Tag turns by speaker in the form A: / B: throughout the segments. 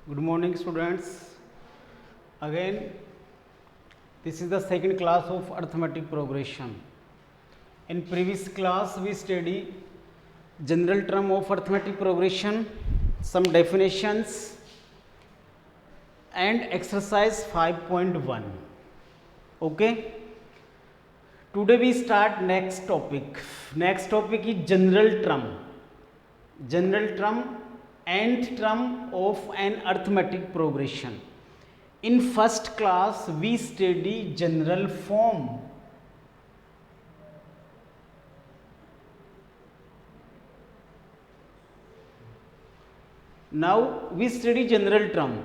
A: Good morning, students. Again, this is the second class of arithmetic progression. In previous class, we study general term of arithmetic progression, some definitions, and exercise 5.1. Okay. Today we start next topic. Next topic is general term. General term, nth term of an arithmetic progression. In first class we study general form. Now we study general term,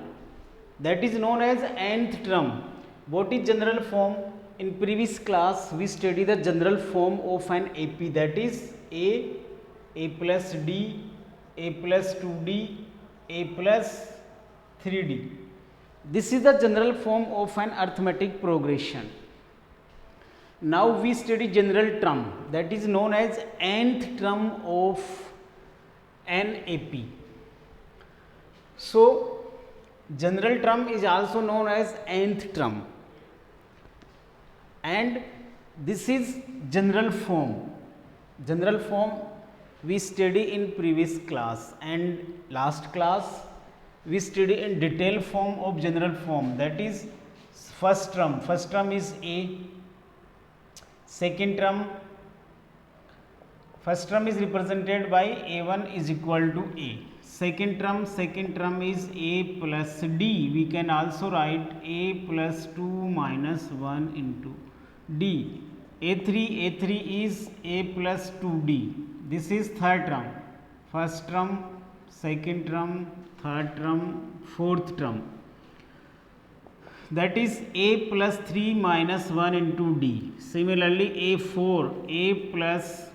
A: that is known as nth term. What is general form? In previous class we study the general form of an AP, that is a plus D, a plus 2D, a plus 3D. This is the general form of an arithmetic progression. Now we study general term, that is known as nth term of an AP. So general term is also known as nth term, and this is general form. General form we study in previous class, and last class we study in detailed form of general form, that is first term. First term is A. Second term, first term is represented by A1 is equal to A. Second term is A plus D. We can also write A plus 2 minus 1 into D. A3 is A plus 2D. This is third term. First term, second term, third term, fourth term. That is A plus 3 minus 1 into D. Similarly, A4, A plus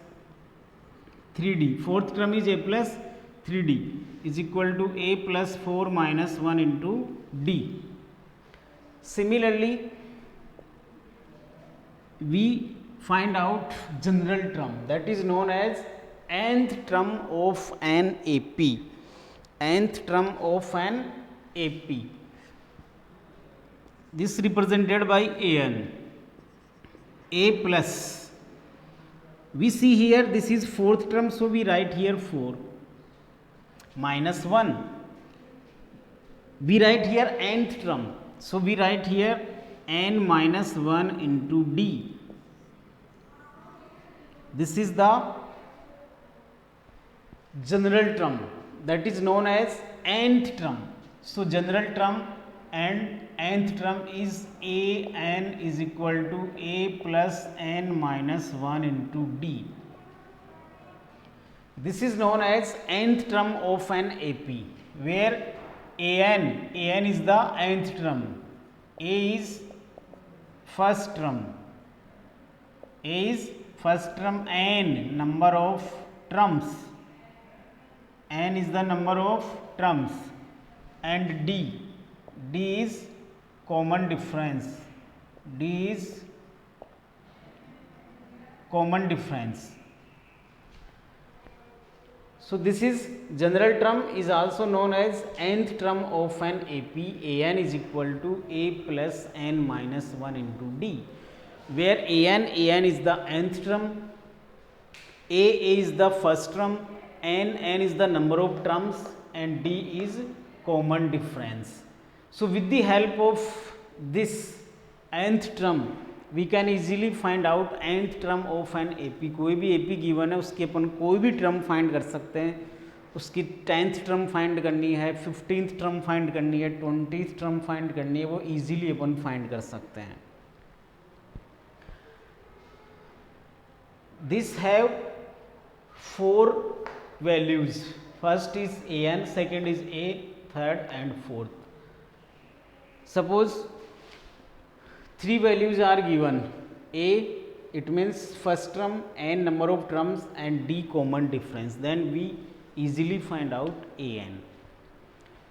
A: 3D. Fourth term is A plus 3D is equal to A plus 4 minus 1 into D. Similarly, we find out general term, that is known as nth term of an AP. Nth term of an AP. This represented by An. A plus. We see here this is fourth term, so we write here 4 minus 1. We write here nth term, so we write here n minus 1 into D. This is the general term, that is known as nth term. So general term and nth term is An is equal to A plus n minus 1 into D. This is known as nth term of an AP, where An is the nth term, A is first term, A is first term, n number of terms, n is the number of terms, and D is common difference, D is common difference. So this is general term is also known as nth term of an AP. An is equal to A plus n minus 1 into D, where An is the nth term, A is the first term, n is the number of terms, and D is common difference. So with the help of this nth term we can easily find out nth term of an AP. कोई भी AP given है उसके अपन कोई भी term find कर सकते हैं. उसकी 10th टर्म फाइंड करनी है, 15th टर्म फाइंड करनी है, 20th टर्म फाइंड करनी है, वो इजीली अपन फाइंड कर सकते हैं. This have 4 values. First is An, second is A, third and fourth. Suppose 3 values are given. A, it means first term, n number of terms, and D common difference. Then we easily find out An.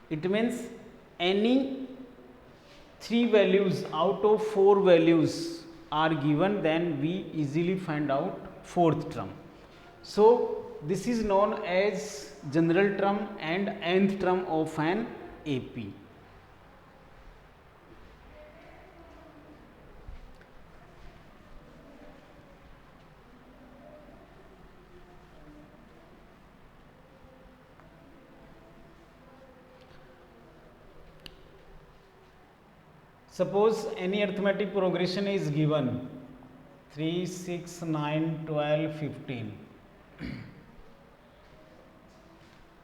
A: It means any 3 values out of 4 values are given, then we easily find out fourth term. So this is known as general term and nth term of an AP. Suppose any arithmetic progression is given 3, 6, 9, 12, 15.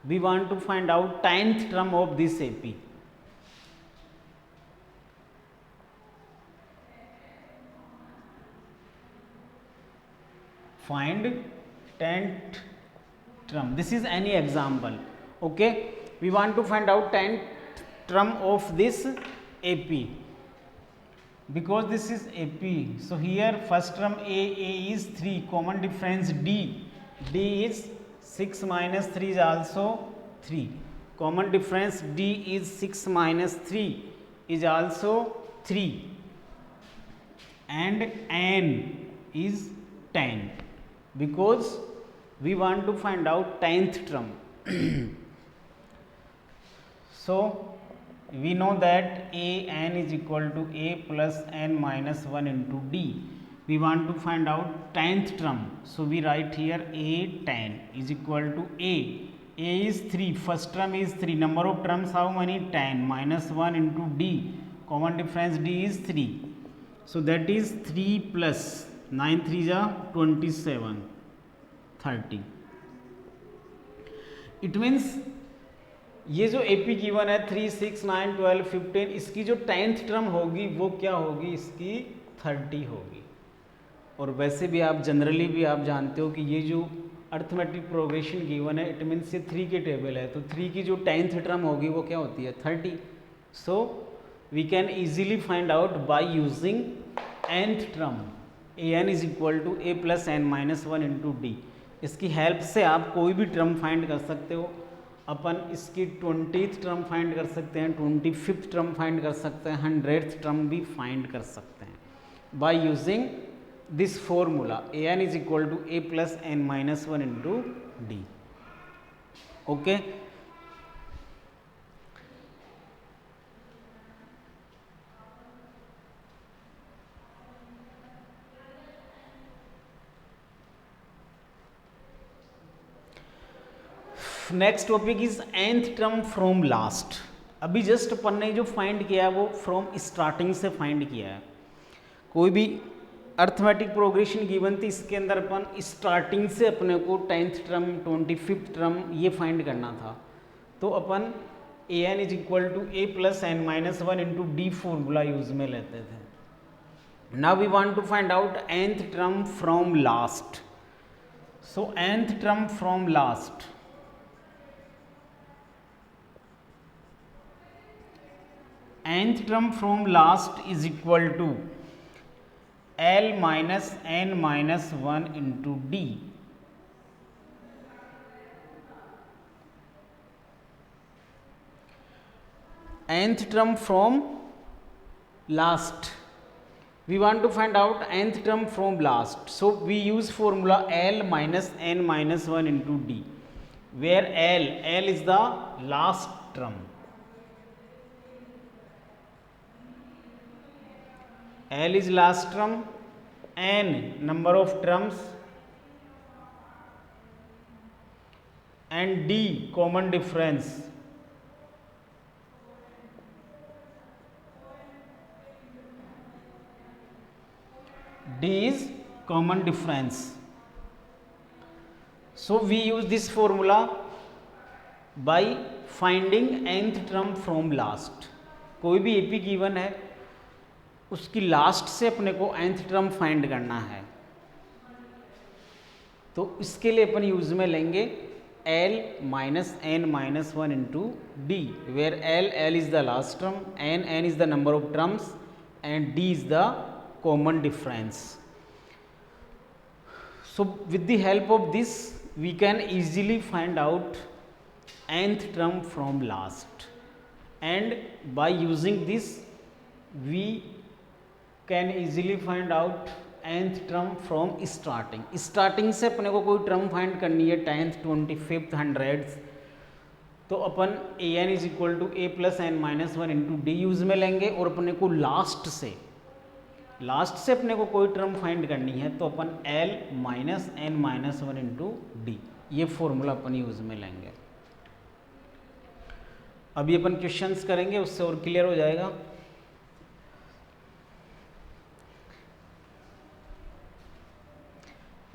A: We want to find out 10th term of this AP. Find 10th term. This is any example. Okay. We want to find out 10th term of this AP. Because this is AP, so here first term A is 3, common difference D is 6 minus 3 is also 3, common difference D is 6 minus 3 is also 3, and N is 10, because we want to find out 10th term. So we know that An is equal to A plus N minus 1 into D. We want to find out 10th term. So we write here A 10 is equal to A. A is 3. First term is 3. Number of terms how many? 10. Minus 1 into D. Common difference D is 3. So that is 3 plus 9 3 is 27. 30. It means ये जो AP given है 3, 6, 9, 12, 15, इसकी जो 10th term होगी वो क्या होगी? इसकी 30 होगी. और वैसे भी आप जनरली भी आप जानते हो कि ये जो अर्थमेटिक प्रोग्रेशन गिवन है इट मीन्स ये 3 के टेबल है, तो 3 की जो 10th टर्म होगी वो क्या होती है? 30. So we can easily find out by using nth term An is equal to A plus N minus 1 into D. इसकी हेल्प से आप कोई भी टर्म फाइंड कर सकते हो. अपन इसकी 20th टर्म फाइंड कर सकते हैं, 25th टर्म फाइंड कर सकते हैं, 100th टर्म भी फाइंड कर सकते हैं by using this formula An is equal to A plus N minus 1 into D. Okay. Next topic is nth term from last. अभी जस्ट अपन ने जो फाइंड किया है वो फ्रॉम स्टार्टिंग से फाइंड किया है. कोई भी अर्थमेटिक प्रोग्रेशन गिवन थी, इसके अंदर अपन स्टार्टिंग से अपने को 10th टर्म 25th टर्म ये फाइंड करना था. तो अपन An is equal to A plus N minus 1 into D formula use में लेते थे. Now we want to find out nth term from last. So nth term from last, nth term from last is equal to L minus N minus 1 into D. Nth term from last, we want to find out nth term from last. So we use formula L minus N minus 1 into D, where L is the last term. L is last term, N number of terms, and D common difference. D is common difference. So we use this formula by finding nth term from last. कोई भी AP given है उसकी last से अपने को nth term find करना है, तो इसके लिए अपन यूज में लेंगे L minus N minus 1 into D, where L is the last term, N is the number of terms, and D is the common difference. So with the help of this we can easily find out nth term from last, and by using this we can easily find out nth term from starting. Starting से अपने को कोई term find करनी है 10th 25th 100th, तो अपन a n is equal to a plus n minus one into d use में लेंगे, और अपने को लास्ट से अपने को कोई टर्म फाइंड करनी है तो अपन l minus n minus one into d, ये फॉर्मूला अपन यूज में लेंगे। अभी अपन क्वेश्चंस करेंगे, उससे और क्लियर हो जाएगा।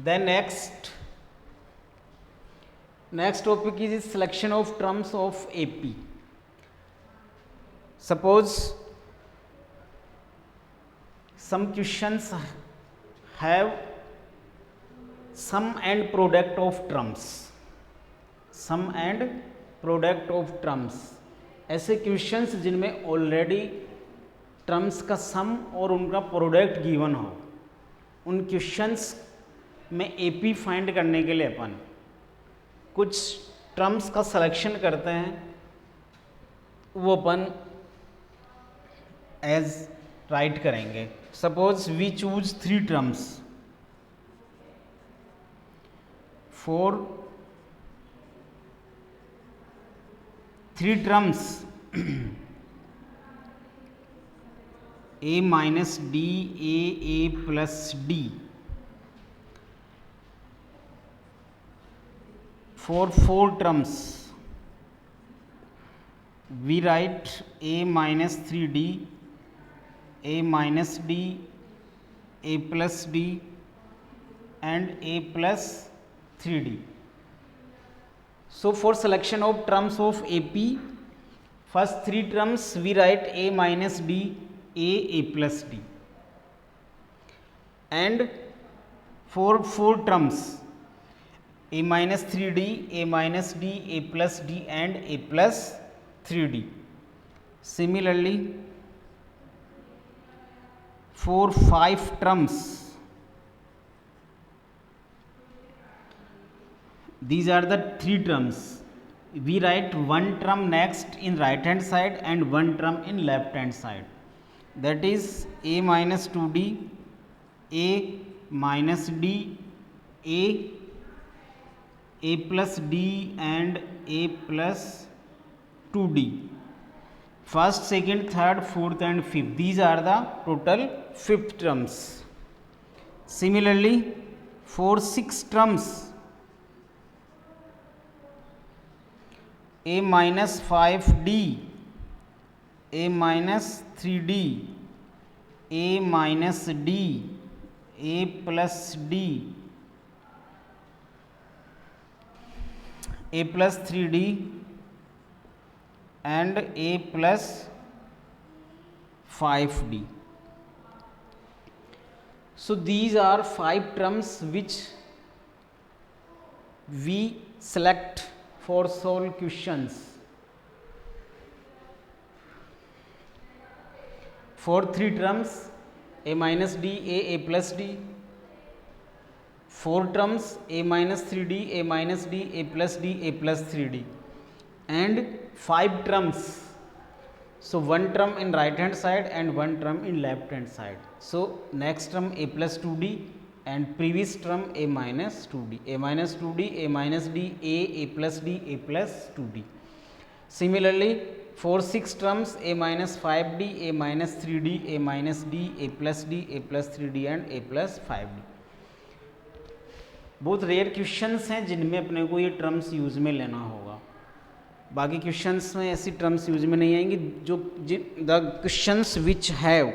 A: Then next topic is selection of terms of AP. Suppose some questions have sum and product of terms. Sum and product of terms, ऐसे क्वेश्चंस जिनमें ऑलरेडी टर्म्स का सम और उनका प्रोडक्ट गिवन हो, उन क्वेश्चंस में एपी फाइंड करने के लिए अपन कुछ टर्म्स का सिलेक्शन करते हैं, वो अपन एज राइट करेंगे। Suppose we choose 3 terms for 3 terms A minus D, A plus D, for 4 terms we write a minus 3d, a minus d, a plus d and a plus 3d. So for selection of terms of AP, first 3 terms we write a minus d, a plus d, and for 4 terms a minus 3d, a minus d, a plus d and a plus 3d. Similarly, for 5 terms, these are the 3 terms. We write 1 term next in right hand side and 1 term in left hand side. That is a minus 2d, a minus d, a plus d and a plus 2d. First, second, third, fourth and fifth. These are the total 5 terms. Similarly, for 6 terms, a minus 5d, a minus 3d, a minus d, a plus d, a plus 3d and a plus 5d. So these are 5 terms which we select for solve questions. For 3 terms, a minus d, a plus d. 4 terms, a minus 3d, a minus d, a plus d, a plus 3d, and 5 terms. So 1 term in right hand side and 1 term in left hand side. So next term a plus 2d and previous term a minus 2d, a minus 2d, a minus d, a plus d, a plus 2d. Similarly, for 6 terms, a minus 5d, a minus 3d, a minus d, a plus d, a plus 3d and a plus 5d. बहुत rare questions हैं जिनमें अपने को ये terms use में लेना होगा, बाकी क्वेश्चंस में ऐसी टर्म्स यूज में नहीं आएंगी। जो the questions which have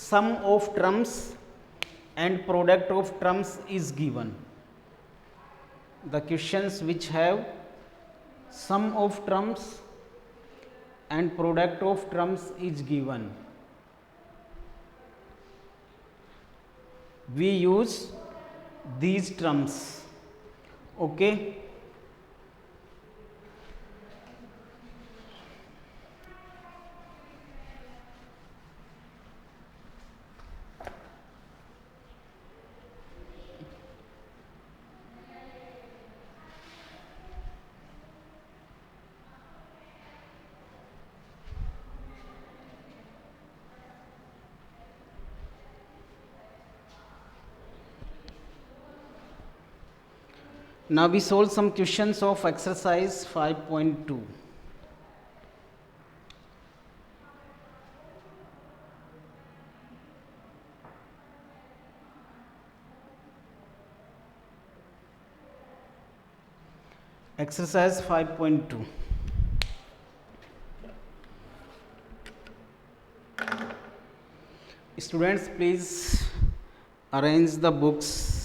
A: sum of terms and product of terms is given, the questions which have sum of terms and product of terms is given, we use these terms. Okay, Now we solve some questions of exercise 5.2. Exercise 5.2. Students, please arrange the books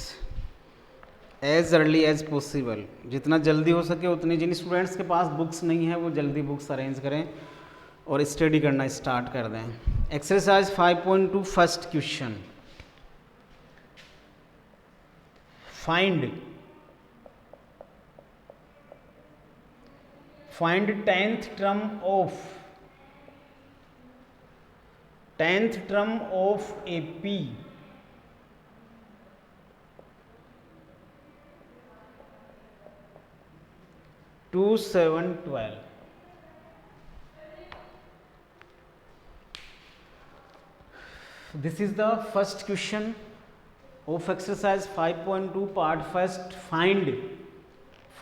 A: as early as possible. जितना जल्दी हो सके उतनी. जिन students के पास books नहीं है वो जल्दी बुक्स अरेंज करें और स्टडी करना स्टार्ट कर दें. Exercise 5.2 first question. Find tenth term of AP 2, 7, 12. This is the first question of exercise 5.2 part first. Find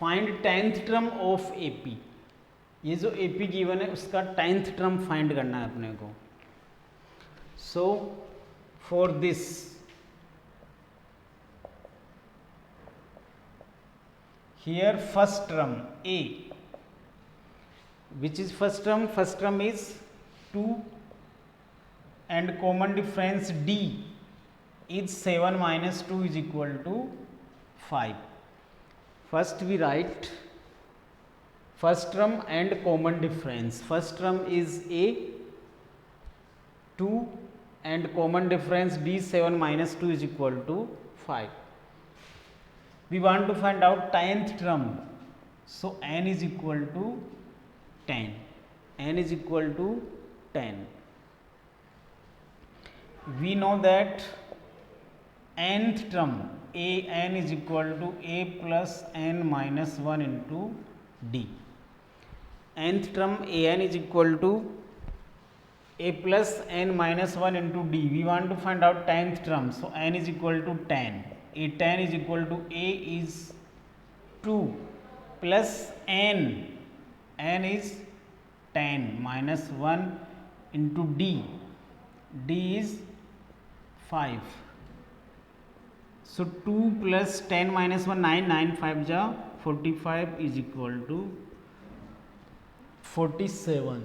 A: 10th term of AP. ये जो AP गिवन है उसका 10th term फाइंड करना है अपने को. So for this here first term A, which is first term is 2 and common difference D is 7 minus 2 is equal to 5. First we write first term and common difference. First term is A 2 and common difference D 7 minus 2 is equal to 5. We want to find out 10th term, so n is equal to 10. N is equal to 10. We know that nth term a n is equal to a plus n minus 1 into d. Nth term a n is equal to a plus n minus 1 into d. We want to find out 10th term, so n is equal to 10. A 10 is equal to a is 2 plus n is 10 minus 1 into d is 5. So 2 plus 10 minus 1 9 5 ja 45 is equal to 47.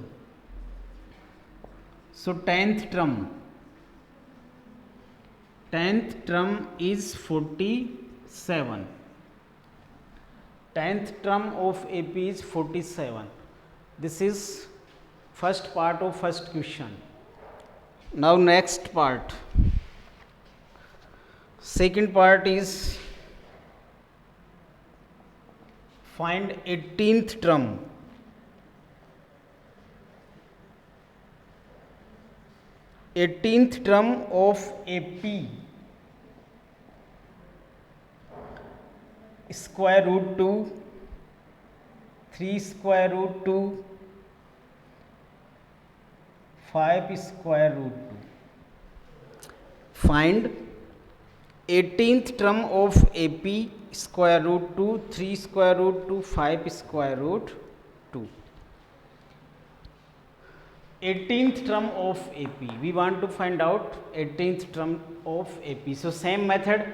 A: So 10th term is 47. 10th term of AP is 47. This is first part of first question. Now next part. Second part is find 18th term. Term of AP square root 2, 3 square root 2, 5 square root 2. Find 18th term of AP square root 2, 3 square root 2, 5 square root 2. 18th term of AP. We want to find out 18th term of AP. So same method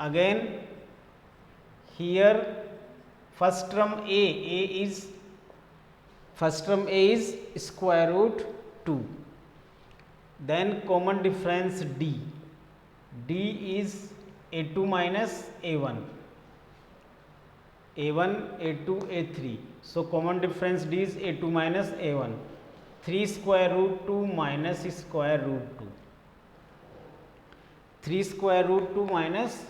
A: again. Here first term A is square root 2. Then common difference D is A2 minus A1, A2, A3. So common difference D is A2 minus A1. 3 square root 2 minus square root 2. 3 square root 2 minus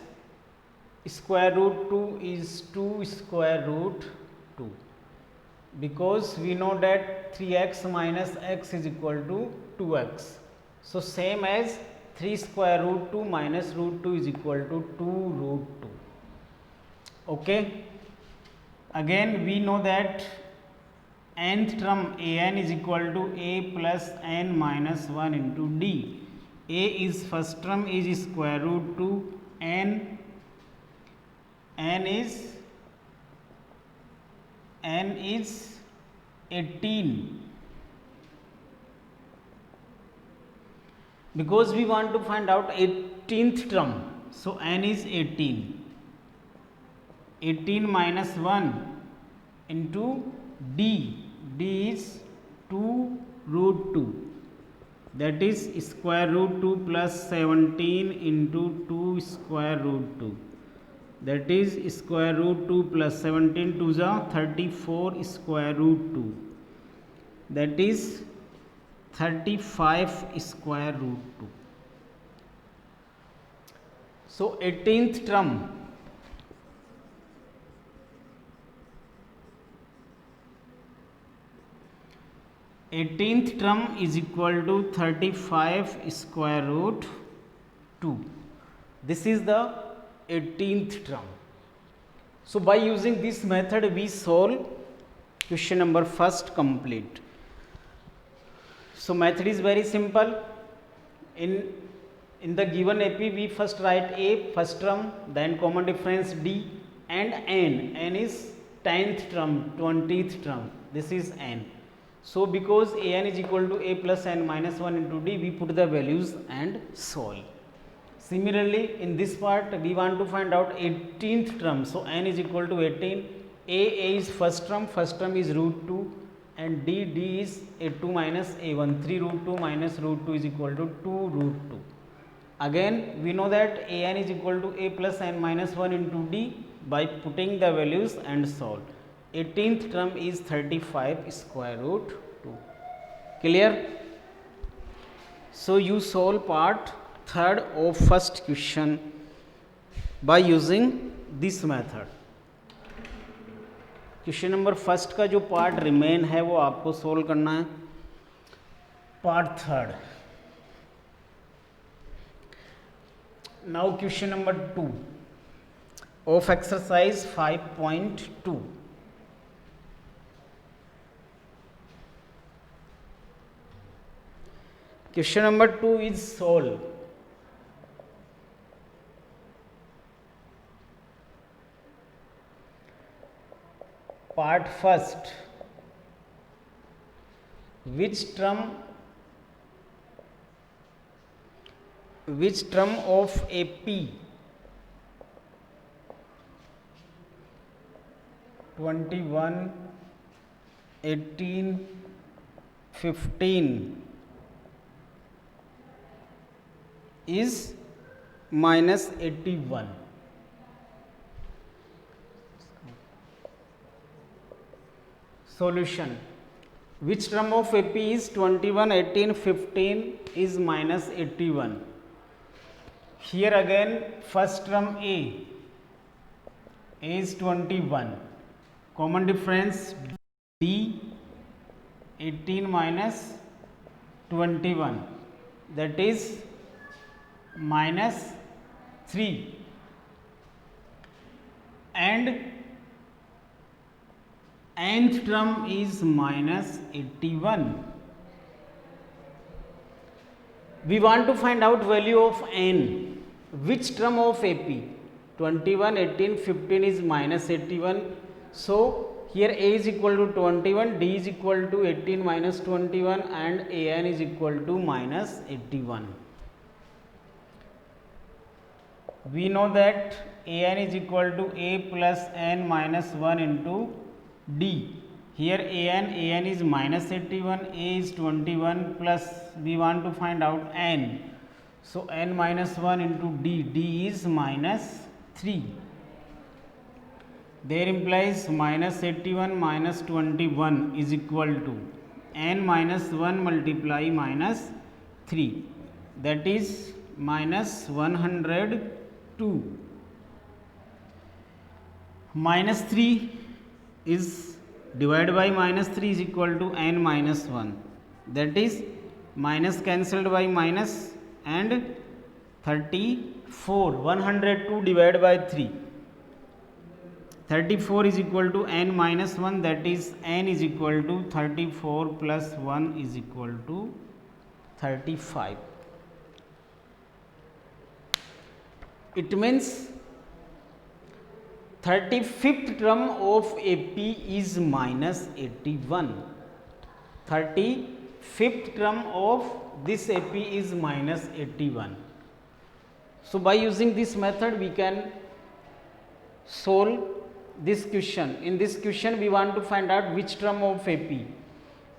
A: square root 2 is 2 square root 2. Because we know that 3x minus x is equal to 2x. So same as 3 square root 2 minus root 2 is equal to 2 root 2. Okay. Again we know that nth term an is equal to a plus n minus 1 into d. A is first term is square root 2, n is n is 18, because we want to find out 18th term, so n is 18. 18 minus 1 into d, d is 2 root 2, that is square root 2 plus 17 into 2 square root 2, that is square root 2 plus 17 to the 34 square root 2, that is 35 square root 2. So 18th term, is equal to 35 square root 2. This is the 18th term. So by using this method we solve question number first complete. So method is very simple. In the given AP we first write A, first term, then common difference D, and n is 10th term, 20th term, this is n. So because an is equal to a plus n minus 1 into d, we put the values and solve. Similarly in this part we want to find out 18th term, so n is equal to 18, a is first term is root 2, and d is a2 minus a1, 3 root 2 minus root 2 is equal to 2 root 2. Again we know that an is equal to a plus n minus 1 into d, by putting the values and solve. 18th term is 35 square root 2. Clear? So you solve part third of first question by using this method. Question number first का जो part remain है वो आपको solve करना है. Part third. Now question number 2 of exercise 5.2. Question number 2 is solved. Part first. Which term of a P 21, 18, 15 is minus 81. Solution. Which term of AP is 21, 18, 15 is minus 81. Here again first term A is 21. Common difference D, 18 minus 21, that is minus 3, and nth term is minus 81. We want to find out value of n. Which term of AP? 21, 18, 15 is minus 81. So here A is equal to 21, D is equal to 18 minus 21, and an is equal to minus 81. We know that an is equal to a plus n minus 1 into d. Here an is minus 81, a is 21, plus we want to find out n. So n minus 1 into d is minus 3. There implies minus 81 minus 21 is equal to n minus 1 multiply minus 3, that is minus 102. Minus 3 is divided by minus 3 is equal to n minus 1, that is minus cancelled by minus, and 34. 102 divided by 3, 34 is equal to n minus 1, that is n is equal to 34 plus 1 is equal to 35. It means 35th term of AP is minus 81. 35th term of this AP is minus 81. So by using this method we can solve this question. In this question we want to find out which term of AP,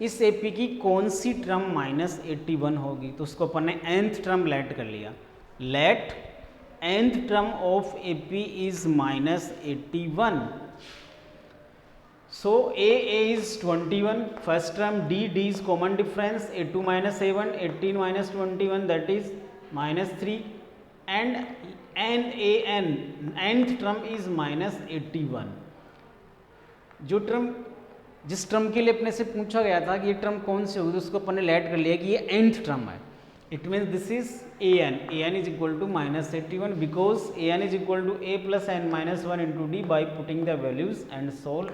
A: इस AP की कौन सी term minus 81 होगी. तो उसको अपन ने nth term let कर लिया. Let nth term of AP is minus 81. So A is 21, first term. D is common difference, A2 minus A1, 18 minus 21, that is minus 3, and nth term is minus 81. जो term जिस term के लिए अपने से पूछा गया था कि ये टर्म कौन सी होगी, उसको अपन ने लेट कर लिया कि ये nth टर्म है. It means this is an is equal to minus 81 because an is equal to a plus n minus 1 into d. By putting the values and solve,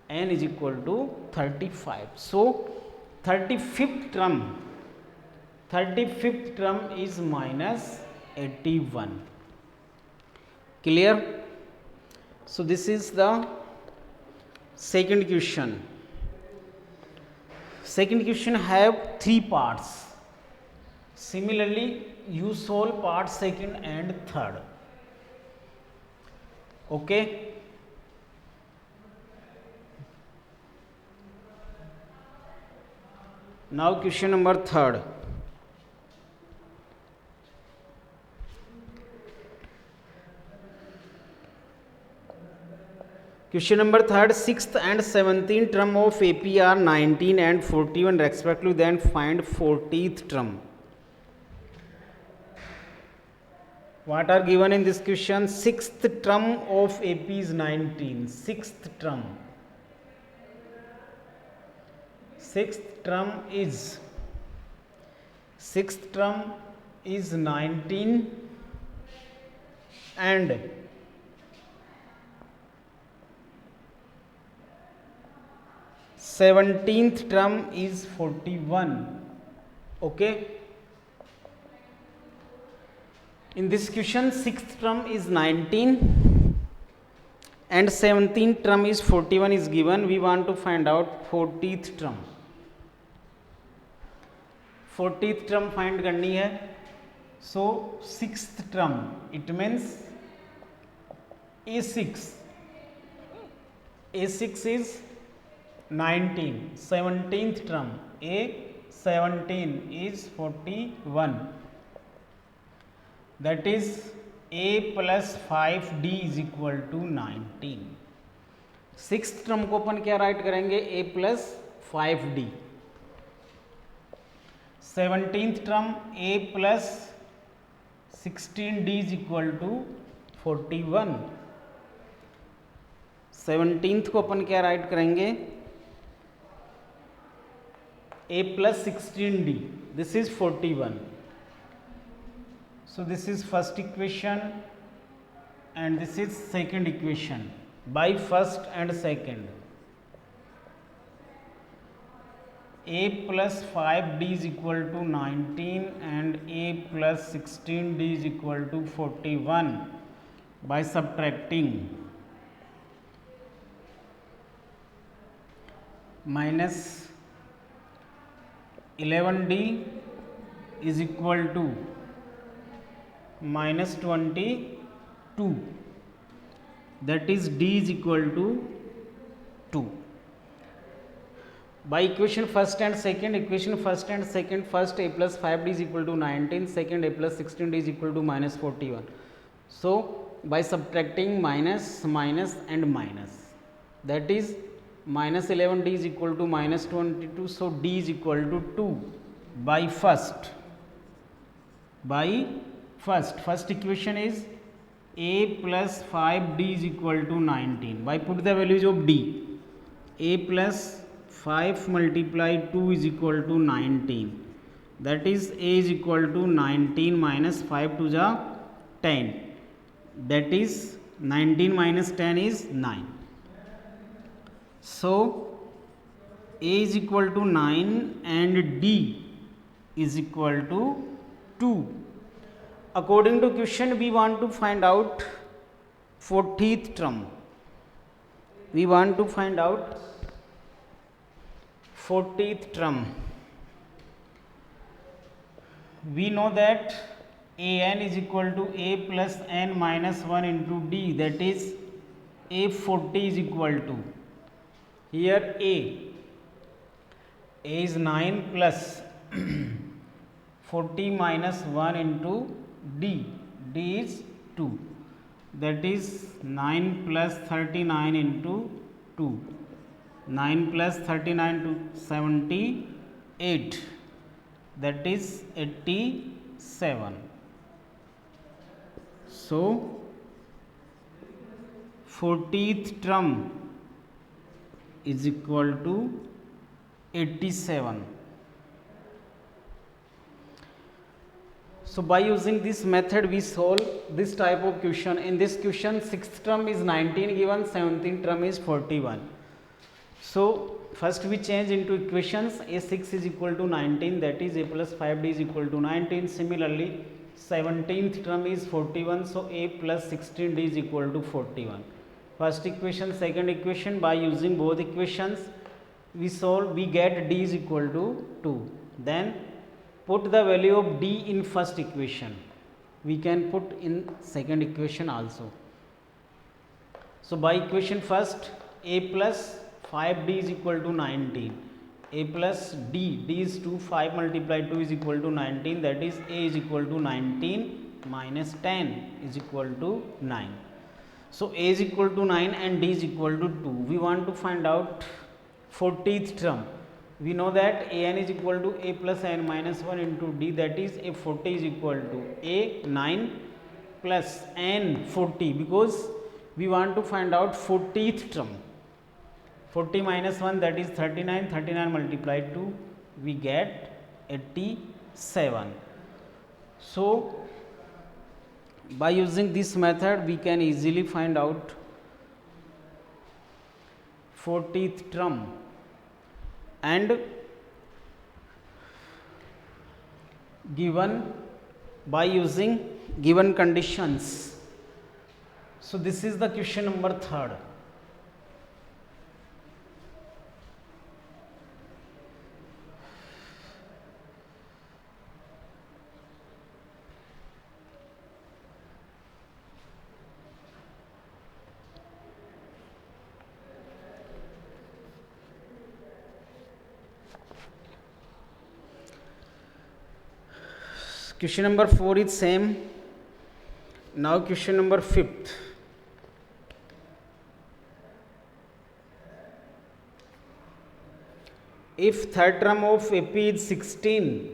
A: n is equal to 35. So 35th term is minus 81. Clear? So this is the second question. Second question have 3 parts. Similarly, you solve part second and third. Okay. Now question number third. Question number third, 6th and 17th term of AP are 19 and 41 respectively, then find 40th term. What are given in this question? 6th term of AP is 19. 6th term is 19 and 17th term is 41. Okay. In this question, 6th term is 19 and 17th term is 41 is given. We want to find out 40th term. 40th term find करनी है. So 6th term, it means A6. A6 is 19. 17th term A17 is 41. That is a plus 5d is equal to 19. 6th term को अपन क्या right करेंगे? a plus 5d. 17th term a plus 16d is equal to 41. 17th को अपन क्या right करेंगे? a plus 16d. This is 41. So this is first equation and this is second equation by first and second. A plus 5d is equal to 19 and a plus 16d is equal to 41 by subtracting. Minus 11d is equal to minus 22, that is d is equal to 2. By equation first and second, first a plus 5d is equal to 19, second a plus 16d is equal to minus 41. So by subtracting minus and minus, that is minus 11d is equal to minus 22, so d is equal to 2 by first. First equation is a plus 5d is equal to 19. By put the values of d, a plus 5 multiply 2 is equal to 19. That is a is equal to 19 minus 5 to the 10. That is 19 minus 10 is 9. So a is equal to 9 and d is equal to 2. According to question, we want to find out 40th term. we want to find out 40th term. We know that an is equal to a plus n minus 1 into d, that is a 40 is equal to, here a is 9 plus 40 minus 1 into d, d is 2, that is 9 plus 39 into 2, 9 plus 39 to 78, that is 87. So 40th term is equal to 87. So by using this method we solve this type of question. In this question 6th term is 19 given, 17th term is 41. So first we change into equations. A6 is equal to 19, that is a plus 5d is equal to 19. Similarly 17th term is 41, so a plus 16d is equal to 41. First equation, second equation, by using both equations we solve, we get d is equal to 2. Then put the value of d in first equation, we can put in second equation also. So by equation first, a plus 5d is equal to 19, a plus d, d is 2, 5 multiplied 2 is equal to 19, that is a is equal to 19 minus 10 is equal to 9. So a is equal to 9 and d is equal to 2. We want to find out 40th term. We know that an is equal to a plus n minus 1 into d, that is a 40 is equal to a 9 plus n 40, because we want to find out 40th term. 40 minus 1, that is 39, 39 multiplied 2, we get 87. So by using this method we can easily find out 40th term, and given by using given conditions. So this is the question number 3rd. Question number 4 is same. Now question number 5th. If third term of AP is 16,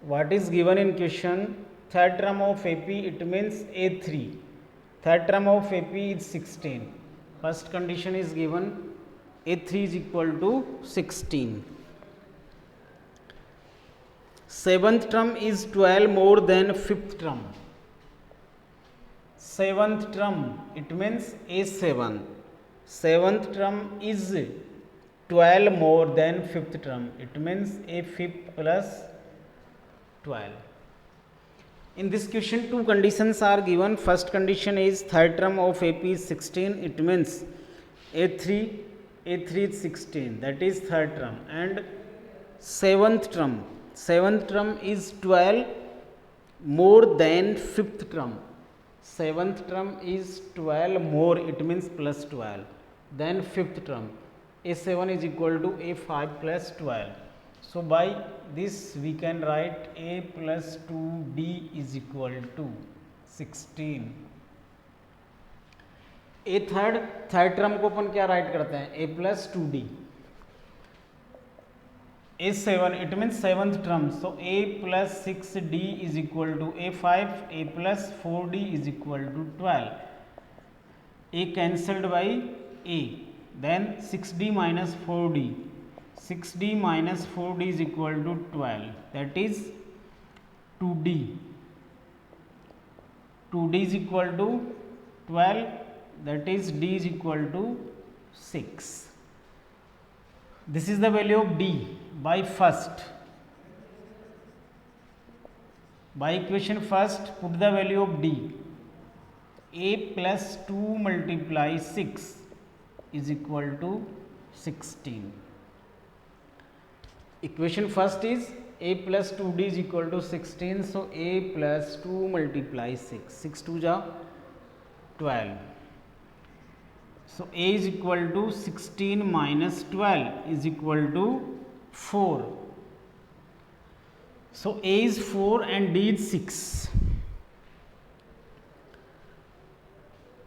A: what is given in question? Third term of AP, it means A3. Third term of AP is 16. First condition is given, A3 is equal to 16. Seventh term is 12 more than fifth term. Seventh term, it means A7. Seventh term is 12 more than fifth term. It means a fifth plus 12. In this question, two conditions are given. First condition is third term of AP is 16. It means A3 is 16. That is third term. And seventh term is 12 more than fifth term. Seventh term is 12 more. It means plus 12. Then fifth term. A7 is equal to A5 plus 12. So by this we can write A plus 2D is equal to 16. A third term को अपन क्या right करते हैं? A plus 2D. A7, it means seventh term. So A plus 6D is equal to A5. A plus 4D is equal to 12. A cancelled by A. Then 6D minus 4D. 6D minus 4D is equal to 12. That is 2D. 2D is equal to 12. That is D is equal to 6. This is the value of D by first. By equation first, put the value of D. A plus 2 multiply 6. is equal to 16. Equation first is a plus 2d is equal to 16. So a plus 2 multiply 6. 6 2 ja 12. So a is equal to 16 minus 12 is equal to 4. So a is 4 and d is 6.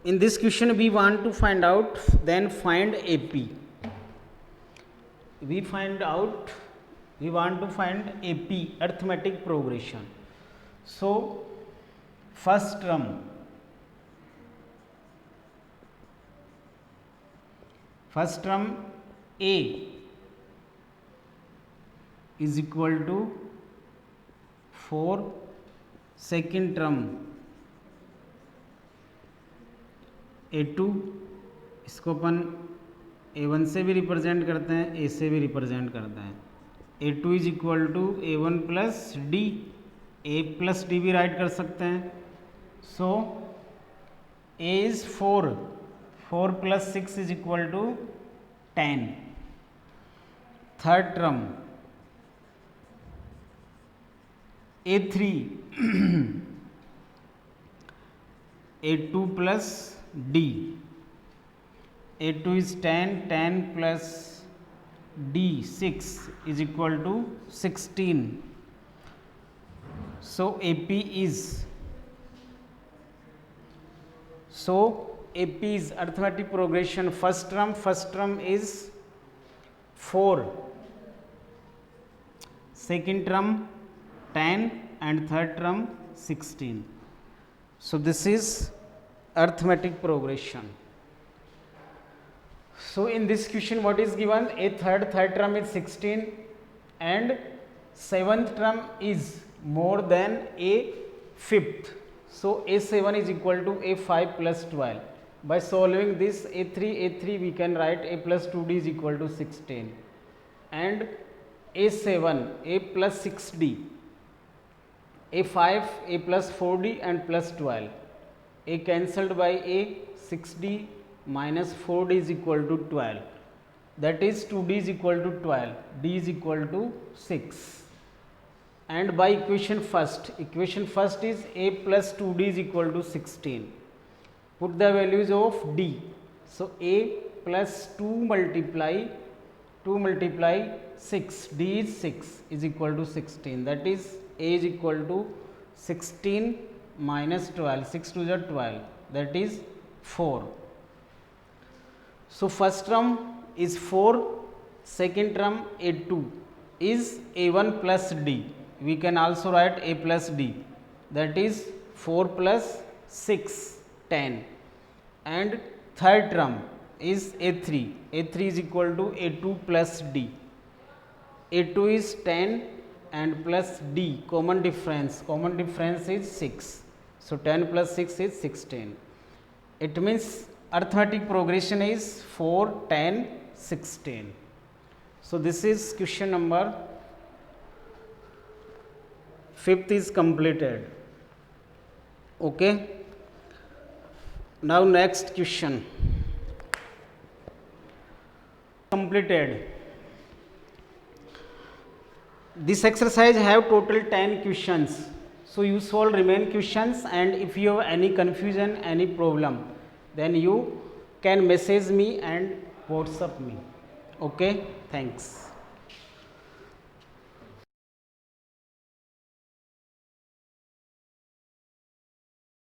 A: In this question we want to find out, then find AP. We want to find AP, arithmetic progression. So first term, A is equal to 4, second term A2, इसको अपन A1 से भी represent करते हैं, A से भी represent करते हैं. A2 is equal to A1 plus D, A plus D भी राइट कर सकते हैं. So A is 4, 4 plus 6 is equal to 10. Third term A3 A2 plus D. A2 is 10, 10 plus D 6 is equal to 16. So AP is arithmetic progression. First term is 4, second term 10 and third term 16. So this is arithmetic progression. So in this question what is given? A third term is 16 and seventh term is more than a fifth. So A7 is equal to A5 plus 12. By solving this A3 we can write A plus 2D is equal to 16 and A7 A plus 6D, A5 A plus 4D and plus 12. A cancelled by A, 6D minus 4D is equal to 12. That is 2D is equal to 12, D is equal to 6. And by equation first is A plus 2D is equal to 16. Put the values of D. So A plus 2 multiply 6, D is 6 is equal to 16. That is A is equal to 16 minus 12, 6 to the 12, that is 4. So first term is 4, second term A2 is A1 plus D. We can also write A plus D, that is 4 plus 6, 10. And third term is A3 is equal to A2 plus D. A2 is 10 and plus D, common difference is 6. So 10 plus 6 is 16. It means arithmetic progression is 4, 10, 16. So this is question number 5th is completed. Okay. Now next question. Completed. This exercise have total 10 questions. So you solve remaining questions, and if you have any confusion, any problem, then you can message me and WhatsApp me. Okay, thanks.